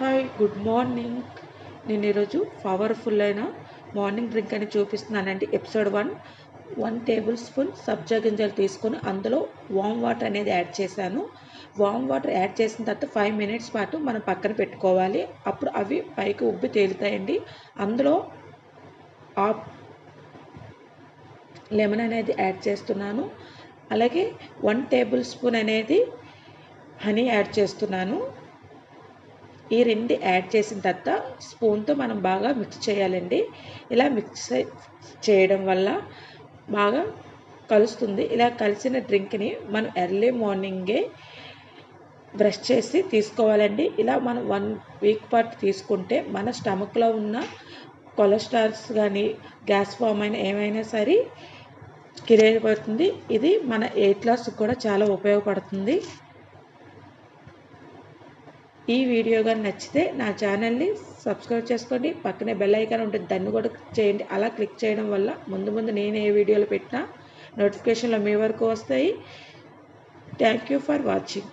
Hi good morning. నేను ఈరోజు powerful అయిన మార్నింగ్ డ్రింక్ అని చూపిస్తున్నానండి. ఎపిసోడ్ 1 టేబుల్ స్పూన్ సబ్జా గింజలు తీసుకొని అందులో వామ్ వాటర్ అనేది యాడ్ చేశాను. వామ్ వాటర్ యాడ్ చేసిన తర్వాత 5 మినిట్స్ పాటు మనం పక్కన పెట్టుకోవాలి. అప్పుడు అవి పైకి ఉబ్బి తేలుతాయండి. అందులో హాఫ్ లెమన్ అనేది యాడ్ చేస్తున్నాను. అలాగే 1 టేబుల్ స్పూన్ అనేది హనీ యాడ్ చేస్తున్నాను. ఈ రెండు యాడ్ చేసిన తర్వాత స్పూన్తో మనం బాగా మిక్స్ చేయాలండి. ఇలా మిక్స్ చేయడం వల్ల బాగా కలుస్తుంది. ఇలా కలిసిన డ్రింక్ని మనం ఎర్లీ మార్నింగే బ్రష్ చేసి తీసుకోవాలండి. ఇలా మనం 1 వీక్ పాటు తీసుకుంటే మన స్టమక్లో ఉన్న కొలెస్ట్రాల్స్ కానీ గ్యాస్ ఫామ్ అయినా ఏమైనా సరే క్లియర్ అవుతుంది. ఇది మన వెయిట్ లాస్కి కూడా చాలా ఉపయోగపడుతుంది. ఈ వీడియో కానీ నచ్చితే నా ఛానల్ని సబ్స్క్రైబ్ చేసుకోండి. పక్కనే బెల్ ఐకాన్ ఉంటుంది, దాన్ని కూడా క్లిక్ చేయండి. అలా క్లిక్ చేయడం వల్ల ముందు నేను ఏ వీడియోలు పెట్టినా నోటిఫికేషన్లు మీ వరకు వస్తాయి. Thank you for watching.